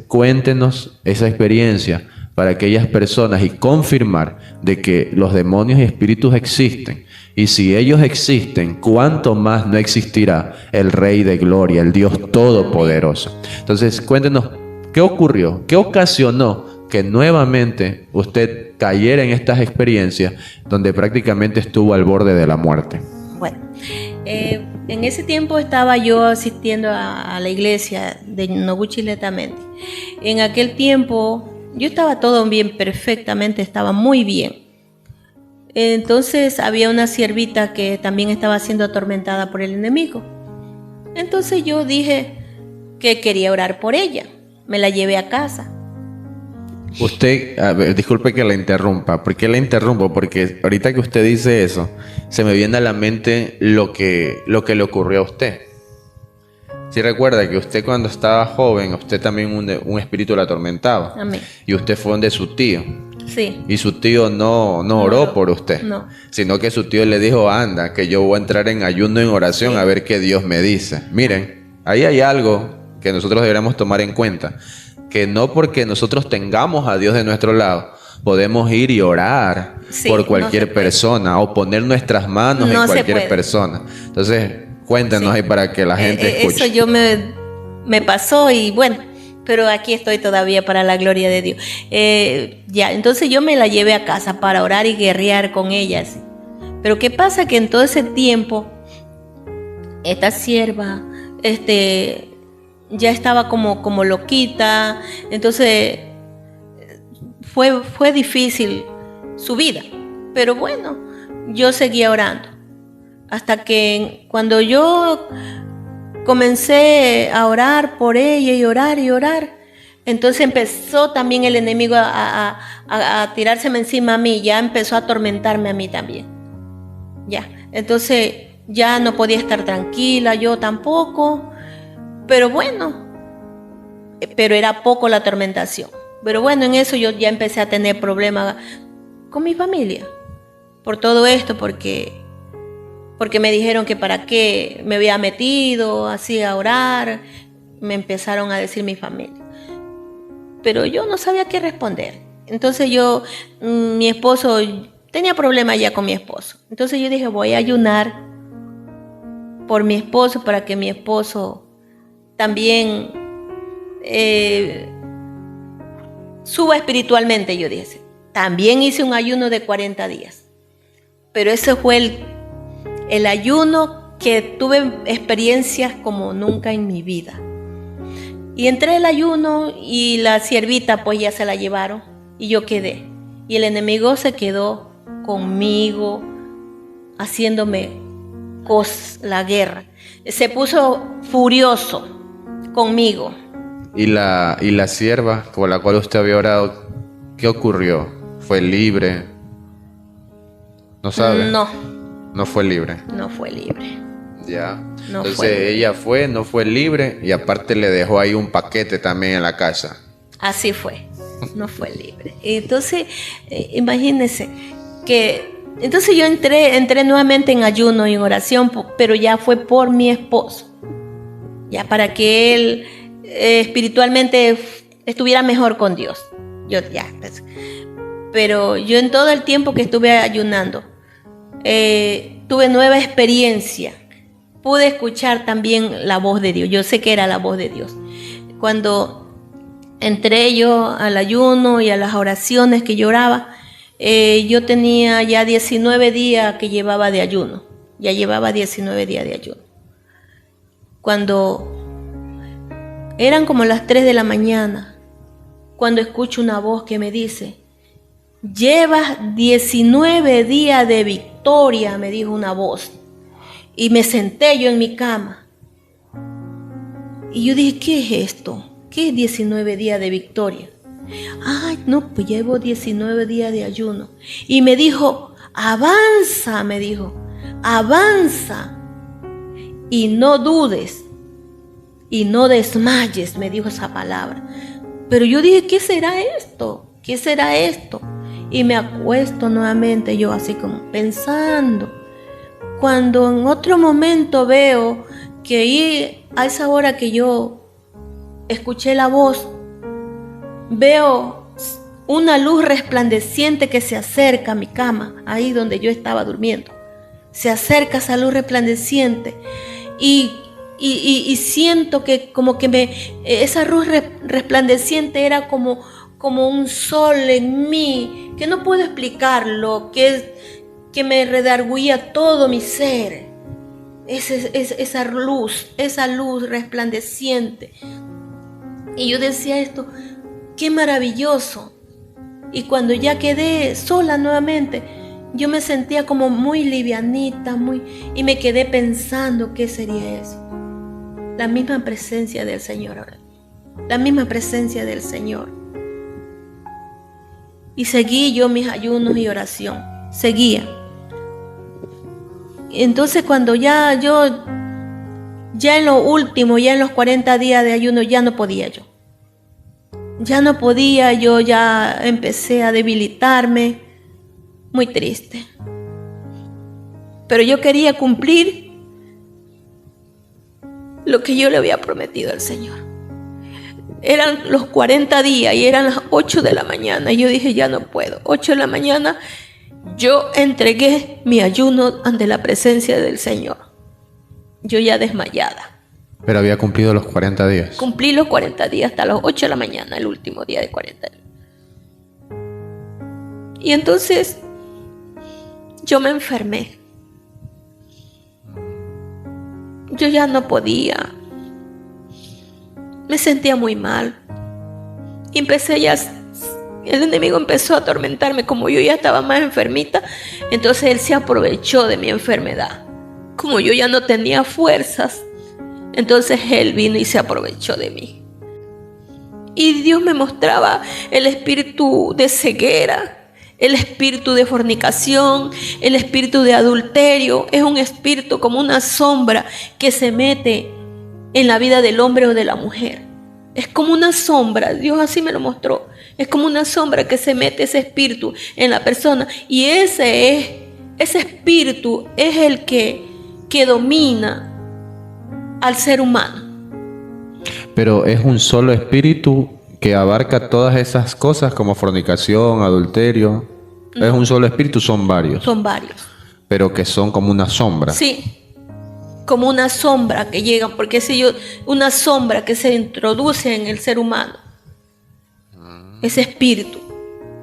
cuéntenos esa experiencia para aquellas personas y confirmar de que los demonios y espíritus existen. Y si ellos existen, ¿cuánto más no existirá el Rey de Gloria, el Dios Todopoderoso? Entonces, cuéntenos, ¿qué ocurrió? ¿Qué ocasionó que nuevamente usted cayera en estas experiencias donde prácticamente estuvo al borde de la muerte? Bueno, en ese tiempo estaba yo asistiendo a la iglesia de Noguchi Letamente. En aquel tiempo yo estaba todo bien, perfectamente, estaba muy bien. Entonces había una siervita que también estaba siendo atormentada por el enemigo. Entonces yo dije que quería orar por ella. Me la llevé a casa. Usted, a ver, disculpe que la interrumpa. ¿Por qué la interrumpo? Porque ahorita que usted dice eso, se me viene a la mente lo que le ocurrió a usted. Si recuerda que usted cuando estaba joven, usted también un espíritu la atormentaba. Amén. Y usted fue donde su tío. Sí. Y su tío no oró por usted. No. Sino que su tío le dijo, anda, que yo voy a entrar en ayuno, en oración, Sí. a ver qué Dios me dice. Miren, ahí hay algo que nosotros deberíamos tomar en cuenta. Que no porque nosotros tengamos a Dios de nuestro lado, podemos ir y orar por cualquier persona o poner nuestras manos en cualquier persona. Entonces, cuéntenos ahí para que la gente escuche. Eso yo me pasó y bueno, pero aquí estoy todavía para la gloria de Dios. Entonces yo me la llevé a casa para orar y guerrear con ella. ¿Sí? Pero ¿qué pasa? Que en todo ese tiempo, esta sierva, ya estaba como loquita, entonces fue difícil su vida, pero bueno, yo seguía orando, hasta que cuando yo comencé a orar por ella y orar, entonces empezó también el enemigo a tirárseme encima a mí, ya empezó a atormentarme a mí también, ya, entonces ya no podía estar tranquila, yo tampoco. Pero bueno, era poco la atormentación. Pero bueno, en eso yo ya empecé a tener problemas con mi familia. Por todo esto, porque me dijeron que para qué me había metido así a orar. Me empezaron a decir mi familia. Pero yo no sabía qué responder. Entonces mi esposo, tenía problemas ya con mi esposo. Entonces yo dije, voy a ayunar por mi esposo para que mi esposo también suba espiritualmente, yo dije. También hice un ayuno de 40 días. Pero ese fue el ayuno que tuve experiencias como nunca en mi vida. Y entré el ayuno y la siervita pues ya se la llevaron y yo quedé. Y el enemigo se quedó conmigo haciéndome la guerra. Se puso furioso conmigo. ¿Y la sierva con la cual usted había orado, qué ocurrió? ¿Fue libre? ¿No sabe? No fue libre. No fue libre. Ya. Entonces ella no fue libre y aparte le dejó ahí un paquete también en la casa. Así fue. No fue libre. Entonces, imagínense que entonces yo entré nuevamente en ayuno y en oración, pero ya fue por mi esposo. Ya para que él espiritualmente estuviera mejor con Dios. Pero yo en todo el tiempo que estuve ayunando, tuve nueva experiencia. Pude escuchar también la voz de Dios. Yo sé que era la voz de Dios. Cuando entré yo al ayuno y a las oraciones que yo oraba, yo tenía ya 19 días que llevaba de ayuno. Ya llevaba 19 días de ayuno. Cuando eran como las 3 de la mañana, cuando escucho una voz que me dice, llevas 19 días de victoria, me dijo una voz. Y me senté yo en mi cama. Y yo dije, ¿qué es esto? ¿Qué es 19 días de victoria? Ay, no, pues llevo 19 días de ayuno. Y me dijo, avanza, me dijo, avanza. Y no dudes. Y no desmayes, me dijo esa palabra. Pero yo dije, ¿qué será esto? ¿Qué será esto? Y me acuesto nuevamente yo así como pensando. Cuando en otro momento veo que ahí, a esa hora que yo escuché la voz, veo una luz resplandeciente que se acerca a mi cama, ahí donde yo estaba durmiendo. Se acerca esa luz resplandeciente y siento que como que esa luz resplandeciente era como un sol en mí, que no puedo explicarlo, que me redarguía todo mi ser. Esa luz resplandeciente. Y yo decía esto, qué maravilloso. Y cuando ya quedé sola nuevamente, yo me sentía como muy livianita, y me quedé pensando qué sería eso. La misma presencia del Señor ahora. La misma presencia del Señor. Y seguí yo mis ayunos y oración. Seguía. Entonces cuando ya en lo último, ya en los 40 días de ayuno, ya no podía yo. Ya no podía, yo ya empecé a debilitarme, muy triste. Pero yo quería cumplir lo que yo le había prometido al Señor. Eran los 40 días y eran las 8 de la mañana. Y yo dije, ya no puedo. 8 de la mañana, yo entregué mi ayuno ante la presencia del Señor. Yo ya desmayada. Pero había cumplido los 40 días. Cumplí los 40 días hasta las 8 de la mañana, el último día de 40 días. Y entonces yo me enfermé. Yo ya no podía. Me sentía muy mal. Y el enemigo empezó a atormentarme. Como yo ya estaba más enfermita, entonces él se aprovechó de mi enfermedad. Como yo ya no tenía fuerzas, entonces él vino y se aprovechó de mí. Y Dios me mostraba el espíritu de ceguera, el espíritu de fornicación, el espíritu de adulterio. Es un espíritu como una sombra que se mete en la vida del hombre o de la mujer. Es como una sombra, Dios así me lo mostró. Es como una sombra que se mete ese espíritu en la persona. Y ese espíritu es el que domina al ser humano. Pero es un solo espíritu que abarca todas esas cosas como fornicación, adulterio. No. Es un solo espíritu, son varios. Son varios. Pero que son como una sombra. Sí, como una sombra que llega, porque una sombra que se introduce en el ser humano. Ese espíritu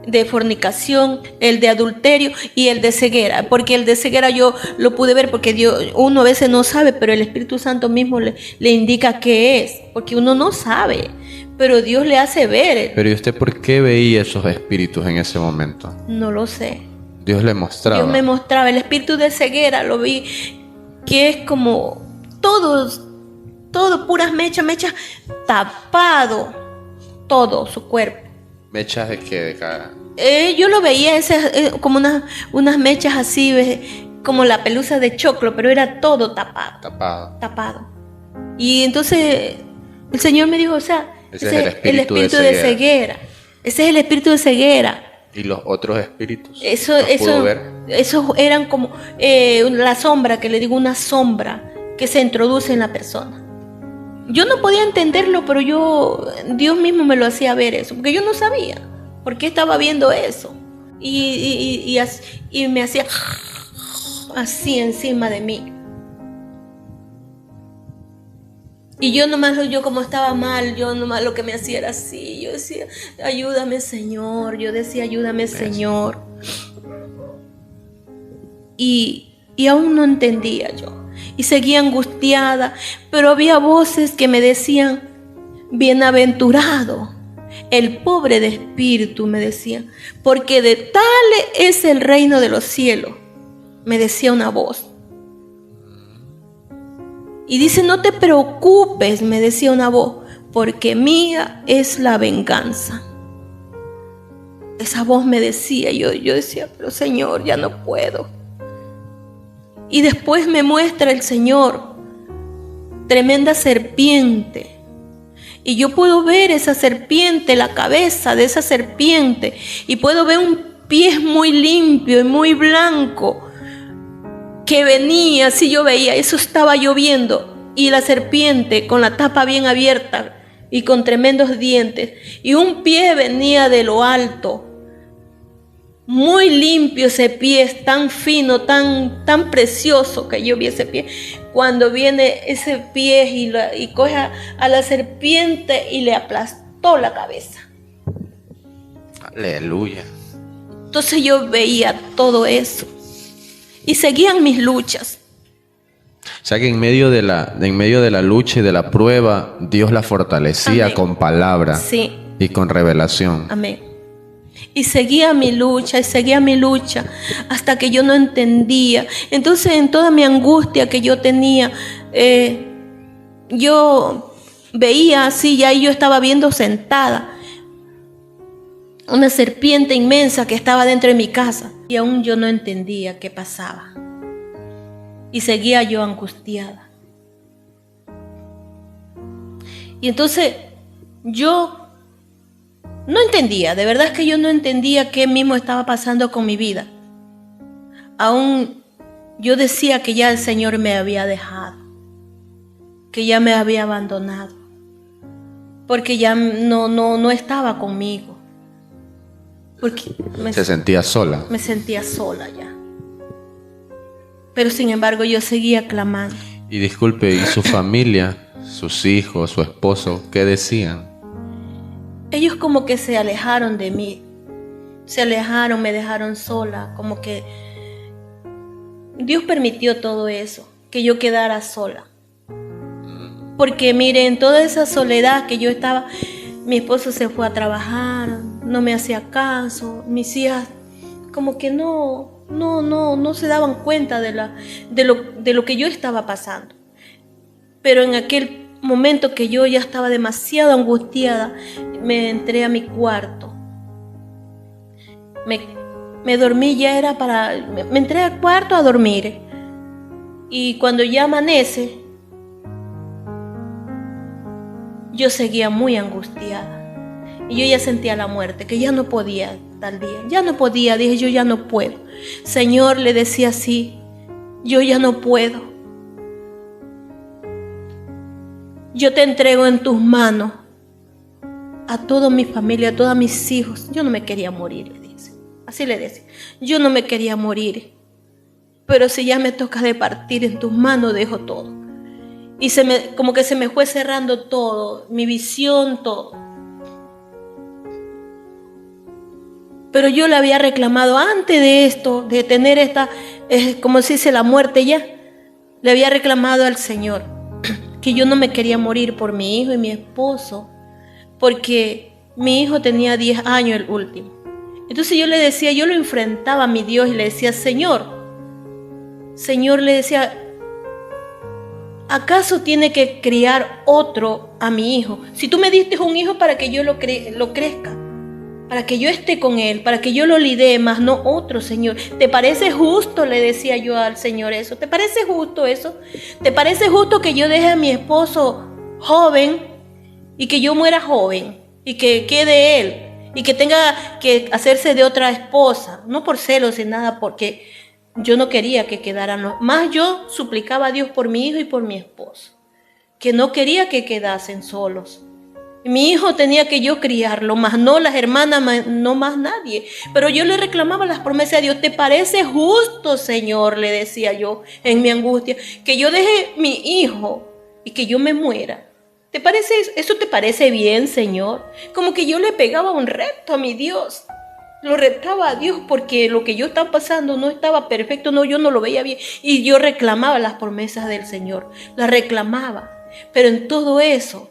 de fornicación, el de adulterio y el de ceguera. Porque el de ceguera yo lo pude ver, porque uno a veces no sabe, pero el Espíritu Santo mismo le indica qué es, porque uno no sabe, pero Dios le hace ver. Pero ¿y usted por qué veía esos espíritus en ese momento? No lo sé. Dios le mostraba. Dios me mostraba el espíritu de ceguera, lo vi, que es como todo puras mechas, tapado todo su cuerpo. ¿Mechas de qué? ¿De cara? Yo lo veía como unas mechas así, como la pelusa de choclo, pero era todo tapado. Y entonces el Señor me dijo, o sea, ese es el espíritu de ceguera. Ese es el espíritu de ceguera. ¿Y los otros espíritus? Esos eran como la sombra, que le digo, una sombra que se introduce en la persona. Yo no podía entenderlo, pero Dios mismo me lo hacía ver eso, porque yo no sabía por qué estaba viendo eso. Y me hacía así encima de mí. Y yo como estaba mal, yo nomás lo que me hacía era así. Yo decía, ayúdame, Señor. Señor. Y aún no entendía yo. Y seguía angustiada, pero había voces que me decían, bienaventurado el pobre de espíritu, me decía, porque de tal es el reino de los cielos, me decía una voz. Y dice, no te preocupes, me decía una voz, porque mía es la venganza. Esa voz me decía, yo decía, pero Señor, ya no puedo. Y después me muestra el Señor tremenda serpiente. Y yo puedo ver esa serpiente, la cabeza de esa serpiente. Y puedo ver un pie muy limpio y muy blanco que venía, así yo veía, eso estaba lloviendo. Y la serpiente con la tapa bien abierta y con tremendos dientes, y un pie venía de lo alto, muy limpio ese pie, tan fino, tan precioso que yo vi ese pie. Cuando viene ese pie y coge a la serpiente y le aplastó la cabeza. Aleluya. Entonces yo veía todo eso y seguían mis luchas. O sea que en medio de la lucha y de la prueba, Dios la fortalecía. Amén. Con palabra, Sí. y con revelación. Amén. Y seguía mi lucha, hasta que yo no entendía. Entonces, en toda mi angustia que yo tenía, yo veía así, ya yo estaba viendo sentada una serpiente inmensa que estaba dentro de mi casa. Y aún yo no entendía qué pasaba. Y seguía yo angustiada. Y entonces yo no entendía, de verdad es que yo no entendía qué mismo estaba pasando con mi vida. Aún yo decía que ya el Señor me había dejado, que ya me había abandonado, porque ya no estaba conmigo. Porque Se sentía sola. me sentía sola ya. Pero sin embargo yo seguía clamando. Y disculpe, ¿y su familia, sus hijos, su esposo, qué decían? Ellos como que se alejaron de mí, se alejaron, me dejaron sola, como que Dios permitió todo eso, que yo quedara sola. Porque miren, toda esa soledad que yo estaba, mi esposo se fue a trabajar, no me hacía caso, mis hijas como que no se daban cuenta de lo que yo estaba pasando. Pero en aquel momento que yo ya estaba demasiado angustiada, me entré a mi cuarto. Me dormí, me entré al cuarto a dormir. Y cuando ya amanece, yo seguía muy angustiada. Y yo ya sentía la muerte, que ya no podía tal día. Ya no podía, dije yo ya no puedo. Señor, le decía así, yo ya no puedo. Yo te entrego en tus manos a toda mi familia, a todos mis hijos. Yo no me quería morir, le dice. Así le decía. Yo no me quería morir. Pero si ya me toca de partir, en tus manos dejo todo. Y como que se me fue cerrando todo, mi visión, todo. Pero yo le había reclamado antes de esto, de tener como se dice, la muerte ya. Le había reclamado al Señor que yo no me quería morir por mi hijo y mi esposo, porque mi hijo tenía 10 años el último. Entonces yo le decía, yo lo enfrentaba a mi Dios y le decía, Señor, le decía, ¿acaso tiene que criar otro a mi hijo? Si tú me diste un hijo para que yo lo crezca, para que yo esté con él, para que yo lo lidie, más no otro, Señor. ¿Te parece justo? Le decía yo al Señor eso. ¿Te parece justo eso? ¿Te parece justo que yo deje a mi esposo joven y que yo muera joven y que quede él y que tenga que hacerse de otra esposa? No por celos ni nada, porque yo no quería que quedaran. Más yo suplicaba a Dios por mi hijo y por mi esposo, que no quería que quedasen solos. Mi hijo tenía que yo criarlo, más no las hermanas, no más nadie. Pero yo le reclamaba las promesas de Dios. ¿Te parece justo, Señor? Le decía yo en mi angustia, que yo deje mi hijo y que yo me muera. ¿Eso te parece bien, Señor? Como que yo le pegaba un reto a mi Dios. Lo retaba a Dios porque lo que yo estaba pasando no estaba perfecto, yo no lo veía bien. Y yo reclamaba las promesas del Señor, las reclamaba. Pero en todo eso,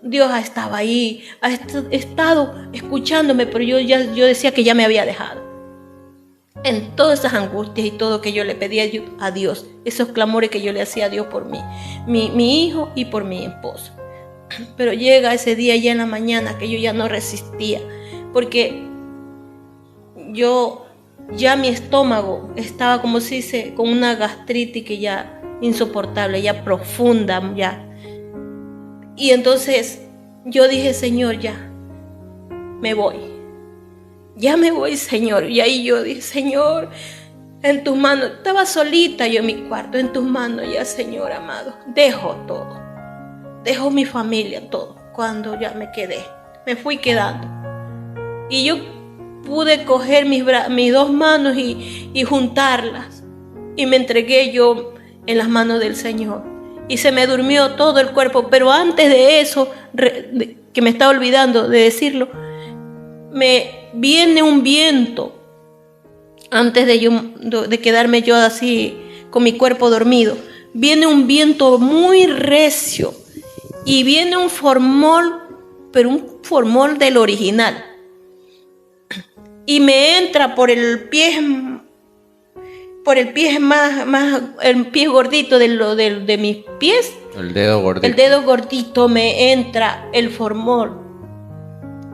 Dios estaba ahí, ha estado escuchándome, pero yo decía que ya me había dejado. En todas esas angustias y todo que yo le pedía a Dios, esos clamores que yo le hacía a Dios por mí, mi hijo y por mi esposo. Pero llega ese día ya en la mañana que yo ya no resistía, porque ya mi estómago estaba como si con una gastritis que ya insoportable, ya profunda, ya. Y entonces yo dije, Señor, ya me voy, Señor. Y ahí yo dije, Señor, en tus manos, estaba solita yo en mi cuarto, en tus manos ya, Señor amado, dejo todo, dejo mi familia, todo. cuando ya me fui quedando. Y yo pude coger mis dos manos y juntarlas. Y me entregué yo en las manos del Señor. Y se me durmió todo el cuerpo. Pero antes de eso, que me estaba olvidando de decirlo, me viene un viento. Antes de quedarme yo así con mi cuerpo dormido, viene un viento muy recio. Y viene un formol, pero un formol del original. Y me entra por el pie el pie gordito de mis pies. El dedo gordito. El dedo gordito me entra el formol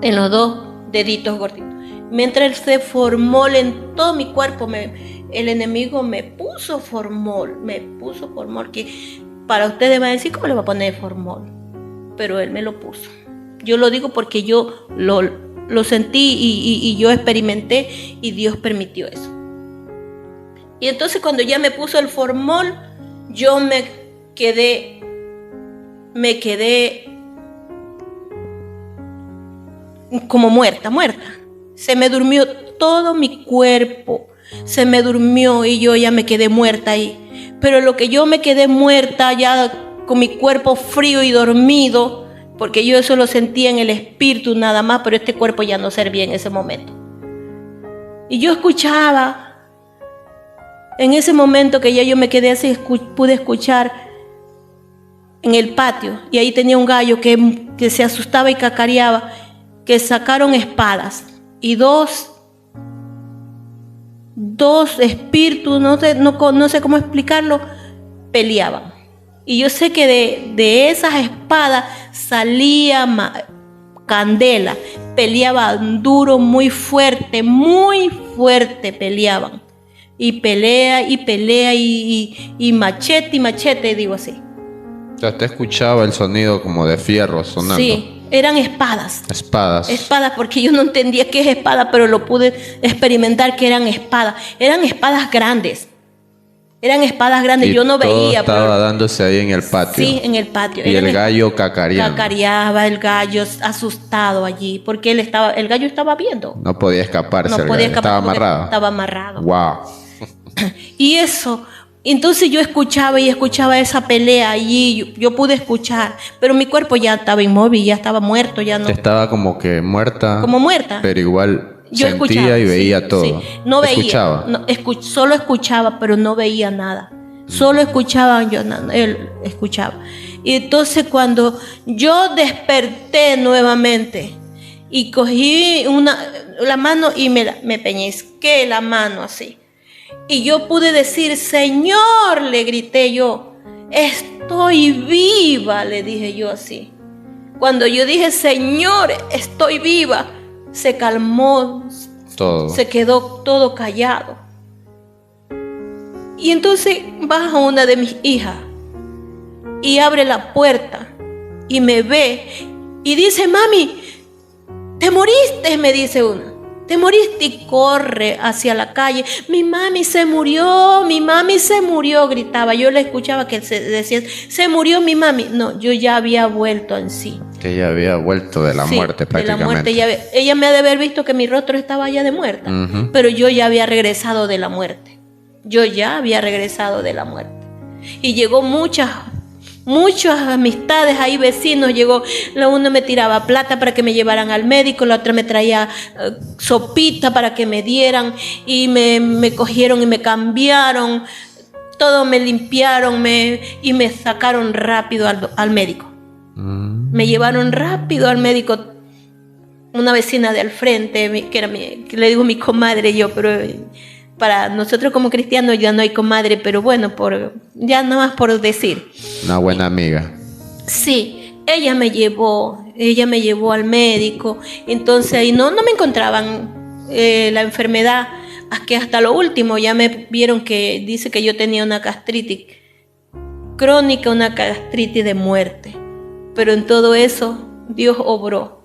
en los dos deditos gorditos. Me entra ese formol en todo mi cuerpo. El enemigo me puso formol, que para ustedes van a decir, ¿cómo le va a poner formol? Pero él me lo puso. Yo lo digo porque yo lo sentí y yo experimenté y Dios permitió eso. Y entonces cuando ya me puso el formol, yo me quedé como muerta. Se me durmió todo mi cuerpo, se me durmió y yo ya me quedé muerta ahí. Pero lo que yo me quedé muerta ya con mi cuerpo frío y dormido, porque yo eso lo sentía en el espíritu nada más, pero este cuerpo ya no servía en ese momento. Y yo escuchaba, en ese momento que ya yo me quedé así, pude escuchar en el patio, y ahí tenía un gallo que se asustaba y cacareaba, que sacaron espadas, y dos espíritus, no sé cómo explicarlo, peleaban. Y yo sé que de esas espadas salía candela, peleaban duro, muy fuerte peleaban. Y pelea, y machete, digo así. O sea, te escuchaba el sonido como de fierro sonando. Sí, eran espadas. Espadas, porque yo no entendía qué es espada, pero lo pude experimentar que eran espadas. Eran espadas grandes. Y yo no veía. Todo estaba dándose ahí en el patio. Sí, en el patio. Y el gallo cacareando. Cacareaba el gallo asustado allí, porque el gallo estaba viendo. No podía escaparse. Estaba amarrado. Estaba amarrado. Wow. Y eso, entonces yo escuchaba esa pelea allí, yo pude escuchar, pero mi cuerpo ya estaba inmóvil, ya estaba muerto, ya no. Estaba como que muerta. Como muerta. Pero igual yo sentía escuchaba, y veía sí, todo. Sí. No veía. Escuchaba. No, solo escuchaba, pero no veía nada. Solo escuchaba, él escuchaba. Y entonces cuando yo desperté nuevamente y cogí la mano y me peñisqué la mano así. Y yo pude decir, Señor, le grité yo, estoy viva, le dije yo así. Cuando yo dije, Señor, estoy viva, se calmó todo. Se quedó todo callado. Y entonces baja una de mis hijas y abre la puerta y me ve y dice, mami, ¿te moriste? Me dice una. ¿Te moriste? Y corre hacia la calle. Mi mami se murió, gritaba. Yo le escuchaba que decía, se murió mi mami. No, yo ya había vuelto en sí. Que ella había vuelto de la muerte prácticamente. De la muerte. Ella me ha de haber visto que mi rostro estaba ya de muerta. Uh-huh. Pero yo ya había regresado de la muerte. Y llegó muchas amistades ahí, vecinos. Llegó, la una me tiraba plata para que me llevaran al médico, la otra me traía sopita para que me dieran, y me cogieron y me cambiaron, todo me limpiaron y me sacaron rápido al médico. Me llevaron rápido al médico. Una vecina de al frente, que le digo mi comadre yo, pero para nosotros como cristianos ya no hay comadre, pero bueno, ya nada más por decir. Una buena amiga. Sí, ella me llevó al médico. Entonces ahí no me encontraban la enfermedad, hasta lo último ya me vieron que dice que yo tenía una gastritis crónica, una gastritis de muerte. Pero en todo eso Dios obró.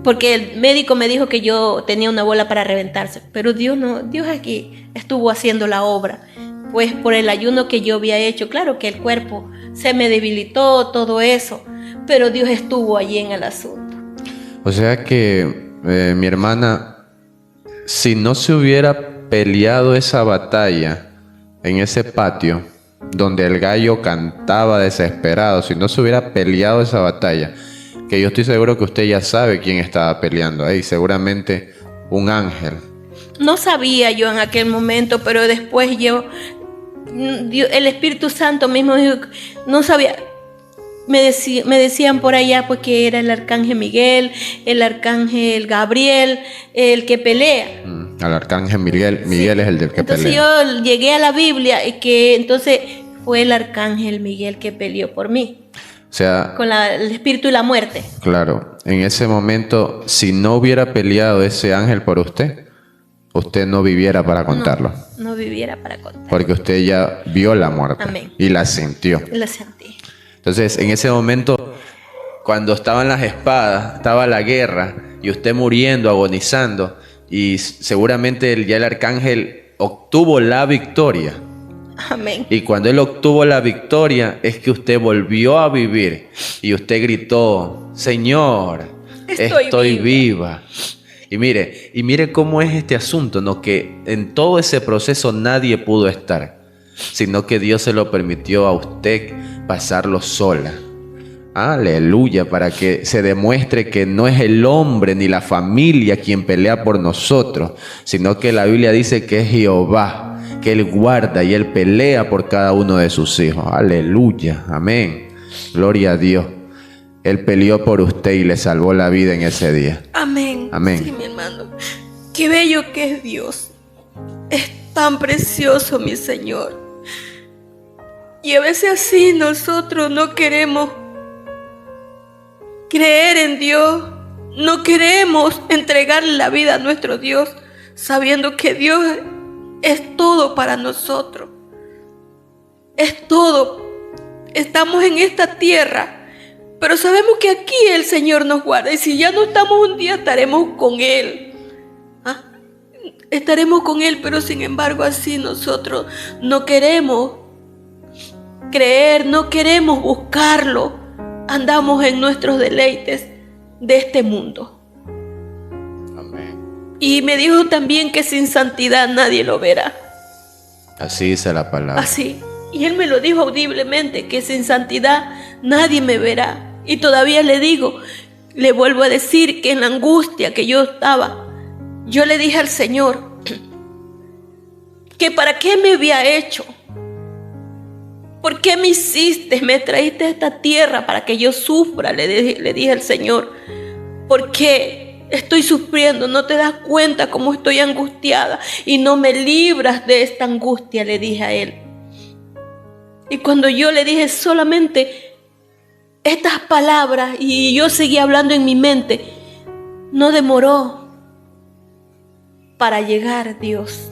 Porque el médico me dijo que yo tenía una bola para reventarse, pero Dios aquí estuvo haciendo la obra. pues por el ayuno que yo había hecho. Claro que el cuerpo se me debilitó, todo eso, pero Dios estuvo allí en el asunto. O sea que, mi hermana, si no se hubiera peleado esa batalla en ese patio donde el gallo cantaba desesperado, si no se hubiera peleado esa batalla, que yo estoy seguro que usted ya sabe quién estaba peleando ahí, seguramente un ángel. No sabía yo en aquel momento, pero después el Espíritu Santo mismo dijo, no sabía. Me decían por allá pues que era el arcángel Miguel, el arcángel Gabriel, el que pelea. El arcángel Miguel Sí. Es el del que Entonces pelea. yo llegué a la Biblia y que entonces fue el arcángel Miguel que peleó por mí, O sea, con el espíritu y la muerte. claro, en ese momento, si no hubiera peleado ese ángel por usted, usted no viviera para contarlo. No viviera para contar. Porque usted ya vio la muerte. Amén. Y la sintió. Lo sentí. Entonces, en ese momento, cuando estaban las espadas, estaba la guerra, y usted muriendo, agonizando, y seguramente ya el arcángel obtuvo la victoria. Amén. Y cuando él obtuvo la victoria, es que usted volvió a vivir, y usted gritó, Señor, estoy viva. Y mire cómo es este asunto, ¿no? Que en todo ese proceso nadie pudo estar, sino que Dios se lo permitió a usted pasarlo sola. Aleluya, para que se demuestre que no es el hombre ni la familia quien pelea por nosotros, sino que la Biblia dice que es Jehová, que Él guarda y Él pelea por cada uno de sus hijos. Aleluya, amén. Gloria a Dios. Él peleó por usted y le salvó la vida en ese día. Amén. Amén. Sí, mi hermano. Qué bello que es Dios. Es tan precioso, mi Señor. Y a veces así nosotros no queremos creer en Dios. No queremos entregarle la vida a nuestro Dios, sabiendo que Dios es todo para nosotros. Es todo. Estamos en esta tierra, pero sabemos que aquí el Señor nos guarda. Y si ya no estamos un día, estaremos con Él. Estaremos con Él, pero sin embargo así nosotros no queremos creer, no queremos buscarlo. Andamos en nuestros deleites de este mundo. Amén. Y me dijo también que sin santidad nadie lo verá. Así dice la palabra. Así. Y Él me lo dijo audiblemente, que sin santidad nadie me verá. Y todavía le digo, le vuelvo a decir que en la angustia que yo estaba, yo le dije al Señor que para qué me había hecho. ¿Por qué me hiciste? Me traíste a esta tierra para que yo sufra, le dije al Señor. ¿Por qué estoy sufriendo? ¿No te das cuenta cómo estoy angustiada? Y no me libras de esta angustia, le dije a Él. Y cuando yo le dije solamente estas palabras y yo seguí hablando en mi mente, no demoró para llegar Dios.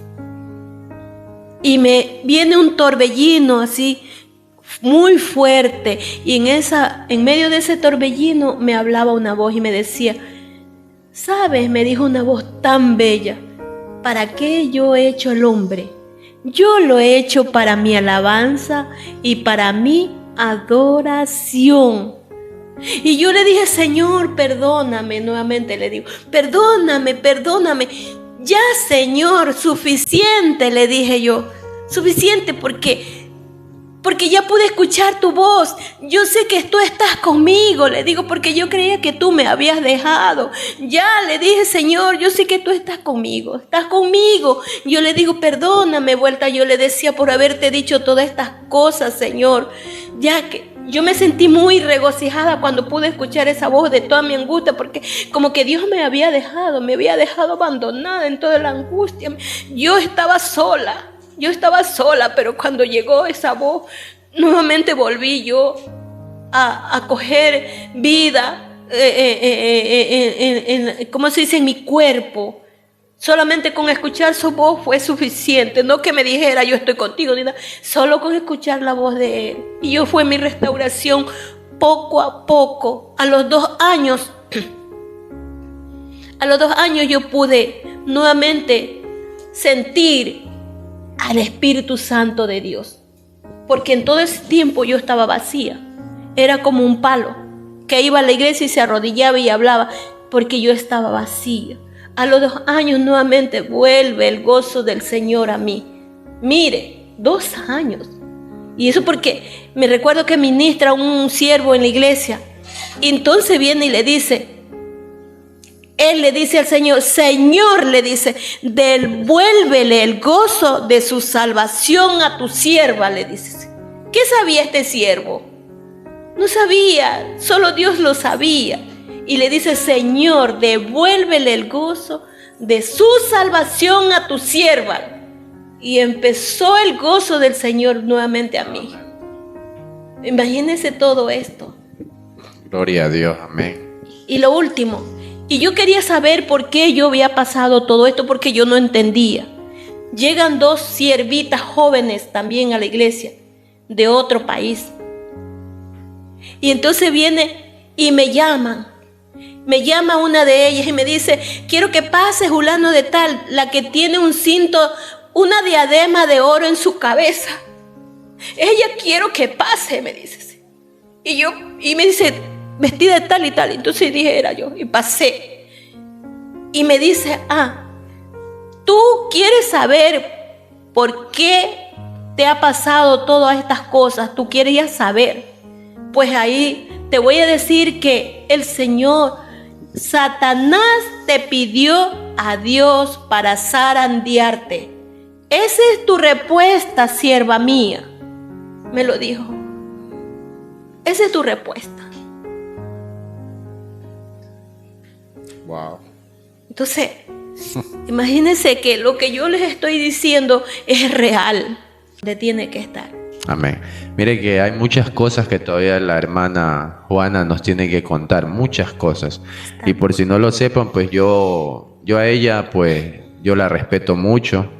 Y me viene un torbellino así muy fuerte, y en medio de ese torbellino me hablaba una voz y me decía, ¿sabes? Me dijo una voz tan bella, ¿para qué yo he hecho al hombre? Yo lo he hecho para mi alabanza y para mi adoración. Y yo le dije, Señor, perdóname, nuevamente le digo, perdóname. Ya, Señor, suficiente, le dije yo, suficiente porque ya pude escuchar tu voz. Yo sé que tú estás conmigo, le digo, porque yo creía que tú me habías dejado. Ya, le dije, Señor, yo sé que tú estás conmigo. Yo le digo, perdóname, vuelta, yo le decía por haberte dicho todas estas cosas, Señor. Ya que yo me sentí muy regocijada cuando pude escuchar esa voz de toda mi angustia, porque como que Dios me había dejado abandonada en toda la angustia. Yo estaba sola, pero cuando llegó esa voz, nuevamente volví yo a coger vida, ¿cómo se dice? En mi cuerpo. Solamente con escuchar su voz fue suficiente, no que me dijera yo estoy contigo, ni nada, solo con escuchar la voz de Él. Y yo fue mi restauración poco a poco. A los 2 años yo pude nuevamente sentir al Espíritu Santo de Dios. Porque en todo ese tiempo yo estaba vacía. Era como un palo que iba a la iglesia y se arrodillaba y hablaba, porque yo estaba vacía. A los 2 años nuevamente vuelve el gozo del Señor a mí. Mire, 2 años. Y eso porque me recuerdo que ministra un siervo en la iglesia. Y entonces viene y le dice, él le dice al Señor, Señor, le dice, devuélvele el gozo de su salvación a tu sierva, le dice. ¿Qué sabía este siervo? No sabía, solo Dios lo sabía. Y le dice, Señor, devuélvele el gozo de su salvación a tu sierva. Y empezó el gozo del Señor nuevamente a mí. Imagínense todo esto. Gloria a Dios, amén. Y lo último, y yo quería saber por qué yo había pasado todo esto, porque yo no entendía. Llegan 2 siervitas jóvenes también a la iglesia, de otro país. Y entonces viene y me llaman. Me llama una de ellas y me dice, quiero que pase fulano de tal, la que tiene un cinto, una diadema de oro en su cabeza. Ella quiero que pase, me dice. Y me dice, vestida de tal y tal. Entonces dije, era yo, y pasé. Y me dice, ¿tú quieres saber por qué te ha pasado todas estas cosas? ¿Tú quieres ya saber? Pues ahí te voy a decir que el Señor, Satanás te pidió a Dios para zarandearte. Esa es tu respuesta, sierva mía. Me lo dijo. Esa es tu respuesta. Wow. Entonces, imagínense que lo que yo les estoy diciendo es real. Donde tiene que estar. Amén. Mire que hay muchas cosas que todavía la hermana Juana nos tiene que contar, muchas cosas. Y por si no lo sepan, pues yo a ella, pues yo la respeto mucho.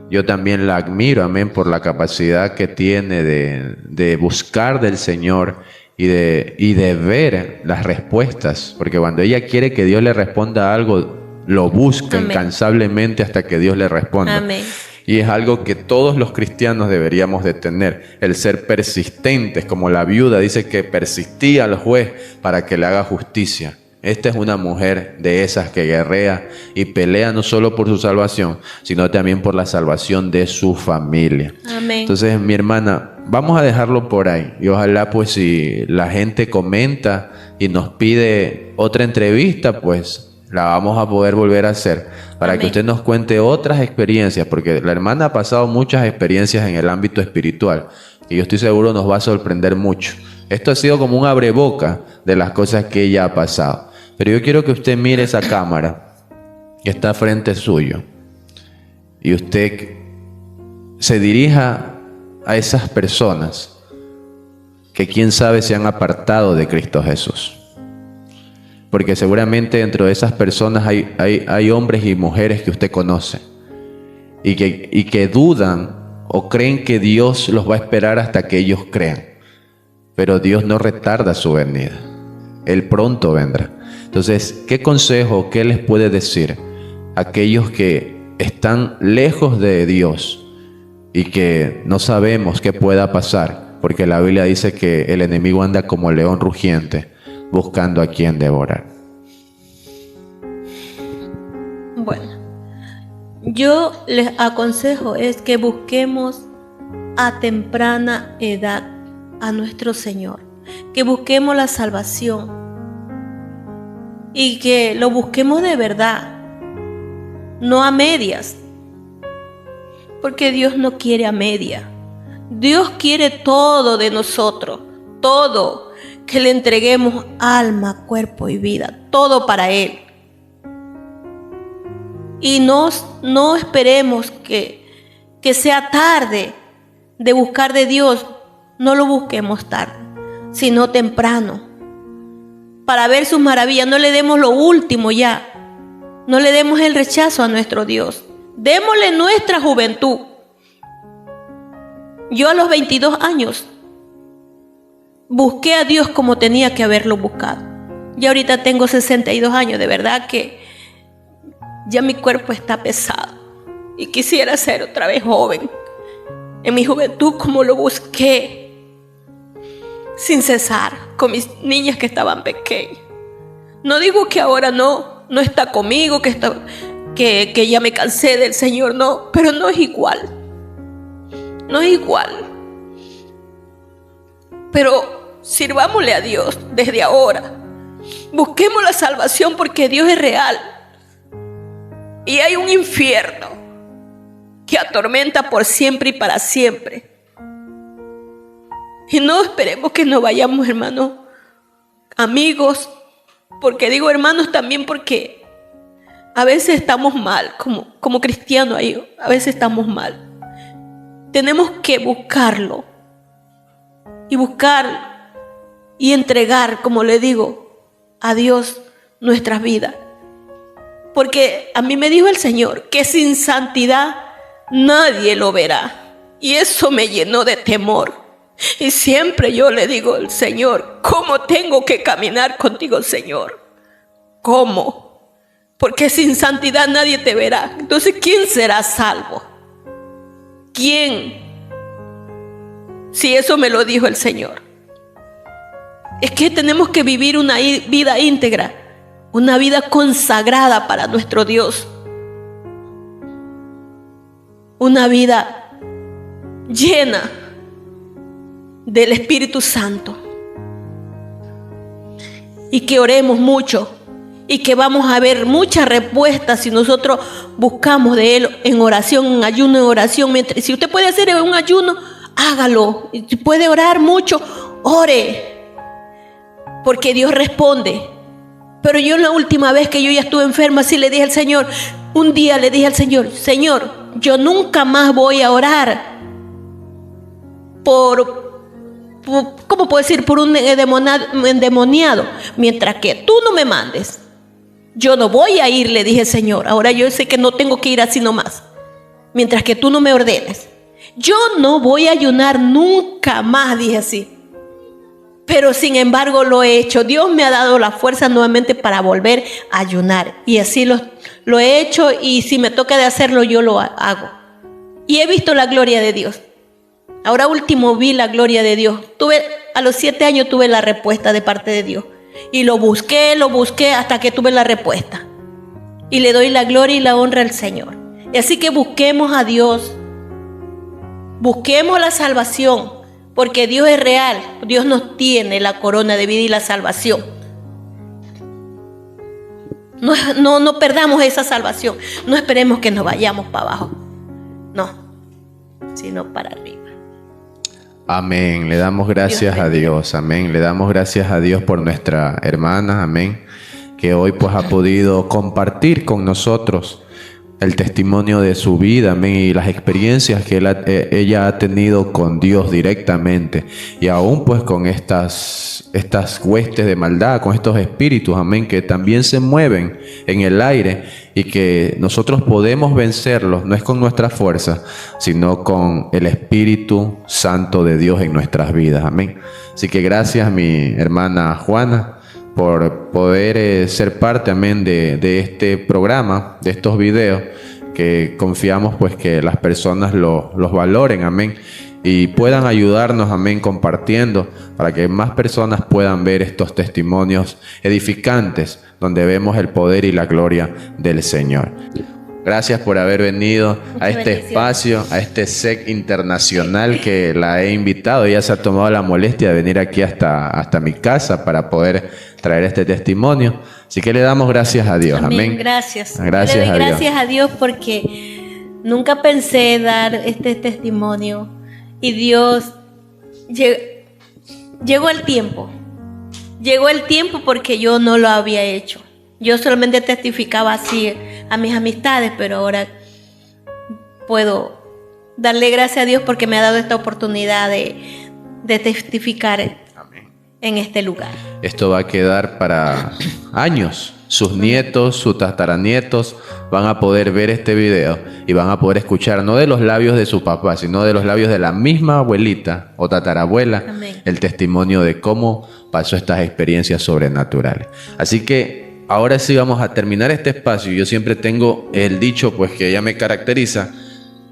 Yo también la admiro, amén, por la capacidad que tiene de buscar del Señor y de ver las respuestas. Porque cuando ella quiere que Dios le responda algo, lo busca Amén. Incansablemente hasta que Dios le responda. Amén. Y es algo que todos los cristianos deberíamos de tener, el ser persistentes, como la viuda dice que persistía al juez para que le haga justicia. Esta es una mujer de esas que guerrea y pelea no solo por su salvación, sino también por la salvación de su familia. Amén. Entonces, mi hermana, vamos a dejarlo por ahí. Y ojalá, pues, si la gente comenta y nos pide otra entrevista, pues la vamos a poder volver a hacer para que usted nos cuente otras experiencias, porque la hermana ha pasado muchas experiencias en el ámbito espiritual y yo estoy seguro nos va a sorprender mucho. Esto ha sido como un abreboca de las cosas que ella ha pasado. Pero yo quiero que usted mire esa cámara que está frente suyo y usted se dirija a esas personas que quién sabe se han apartado de Cristo Jesús. Porque seguramente dentro de esas personas hay hombres y mujeres que usted conoce y que dudan o creen que Dios los va a esperar hasta que ellos crean. Pero Dios no retarda su venida. Él pronto vendrá. Entonces, ¿qué consejo, qué les puede decir a aquellos que están lejos de Dios y que no sabemos qué pueda pasar? Porque la Biblia dice que el enemigo anda como león rugiente, buscando a quien devorar. Bueno, yo les aconsejo es que busquemos a temprana edad a nuestro Señor, que busquemos la salvación y que lo busquemos de verdad, no a medias, porque Dios no quiere a media. Dios quiere todo de nosotros, todo, que le entreguemos alma, cuerpo y vida, todo para Él. Y no esperemos que sea tarde de buscar de Dios. No lo busquemos tarde, sino temprano, para ver sus maravillas. No le demos lo último ya. No le demos el rechazo a nuestro Dios. Démosle nuestra juventud. Yo a los 22 años busqué a Dios como tenía que haberlo buscado. Y ahorita tengo 62 años. De verdad que ya mi cuerpo está pesado. y quisiera ser otra vez joven. En mi juventud, como lo busqué sin cesar con mis niñas que estaban pequeñas. No digo que ahora no está conmigo, que ya me cansé del Señor, no, pero no es igual. No es igual. Pero sirvámosle a Dios desde ahora. Busquemos la salvación porque Dios es real. Y hay un infierno que atormenta por siempre y para siempre. Y no esperemos que nos vayamos, hermanos, amigos, porque digo hermanos también porque a veces estamos mal, como cristianos ahí, a veces estamos mal. Tenemos que buscarlo y buscar y entregar, como le digo, a Dios nuestras vidas. Porque a mí me dijo el Señor que sin santidad nadie lo verá. Y eso me llenó de temor. Y siempre yo le digo al Señor, ¿cómo tengo que caminar contigo, Señor? ¿Cómo? Porque sin santidad nadie te verá. Entonces, ¿quién será salvo? ¿Quién? Si eso me lo dijo el Señor. Es que tenemos que vivir una vida íntegra, una vida consagrada para nuestro Dios. Una vida llena del Espíritu Santo. Y que oremos mucho. Y que vamos a ver muchas respuestas si nosotros buscamos de Él en oración, en ayuno, en oración. Si usted puede hacer un ayuno, hágalo. Si puede orar mucho, ore. Porque Dios responde. Pero yo la última vez que yo ya estuve enferma, sí le dije al Señor, un día le dije al Señor, Señor, yo nunca más voy a orar ¿cómo puedo decir? Por un endemoniado. Mientras que tú no me mandes, yo no voy a ir, le dije, Señor. Ahora yo sé que no tengo que ir así nomás. Mientras que tú no me ordenes, yo no voy a ayunar nunca más, dije así. Pero sin embargo lo he hecho. Dios me ha dado la fuerza nuevamente para volver a ayunar. Y así lo he hecho, y si me toca de hacerlo, yo lo hago. Y he visto la gloria de Dios. Ahora último vi la gloria de Dios. A los 7 años tuve la respuesta de parte de Dios. Y lo busqué hasta que tuve la respuesta. Y le doy la gloria y la honra al Señor. Y así que busquemos a Dios. Busquemos la salvación. Porque Dios es real. Dios nos tiene la corona de vida y la salvación. No perdamos esa salvación. No esperemos que nos vayamos para abajo. No, sino para arriba. Amén. Le damos gracias a Dios. Amén. Le damos gracias a Dios por nuestra hermana. Amén. Que hoy pues ha podido compartir con nosotros el testimonio de su vida, amén, y las experiencias que ella ha tenido con Dios directamente, y aún pues con estas huestes de maldad, con estos espíritus, amén, que también se mueven en el aire, y que nosotros podemos vencerlos, no es con nuestra fuerza, sino con el Espíritu Santo de Dios en nuestras vidas, amén. Así que gracias, mi hermana Juana, por poder ser parte, amén, de este programa, de estos videos, que confiamos pues que las personas los valoren, amén, y puedan ayudarnos, amén, compartiendo, para que más personas puedan ver estos testimonios edificantes, donde vemos el poder y la gloria del Señor. Gracias por haber venido a este espacio, a este SEC internacional que la he invitado. Ella se ha tomado la molestia de venir aquí hasta mi casa para poder traer este testimonio. Así que le damos gracias a Dios. Amén. Gracias. Gracias a Dios. Gracias a Dios porque nunca pensé dar este testimonio. Y Dios, llegó el tiempo. Llegó el tiempo porque yo no lo había hecho. Yo solamente testificaba así a mis amistades, pero ahora puedo darle gracias a Dios porque me ha dado esta oportunidad de testificar en este lugar. Esto va a quedar para años. Sus nietos, sus tataranietos van a poder ver este video y van a poder escuchar, no de los labios de su papá, sino de los labios de la misma abuelita o tatarabuela, amén, el testimonio de cómo pasó estas experiencias sobrenaturales. Así que ahora sí vamos a terminar este espacio. Yo siempre tengo el dicho, pues que ya me caracteriza.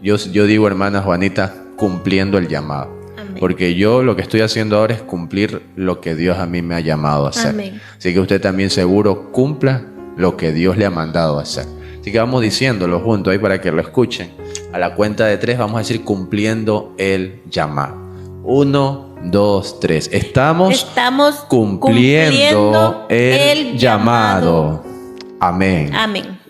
Yo digo, hermana Juanita, cumpliendo el llamado. Amén. Porque yo lo que estoy haciendo ahora es cumplir lo que Dios a mí me ha llamado a hacer. Amén. Así que usted también seguro cumpla lo que Dios le ha mandado a hacer. Así que vamos diciéndolo juntos ahí para que lo escuchen. A la cuenta de 3 vamos a decir cumpliendo el llamado. 1, 2, 3. Estamos cumpliendo el llamado. Amén. Amén.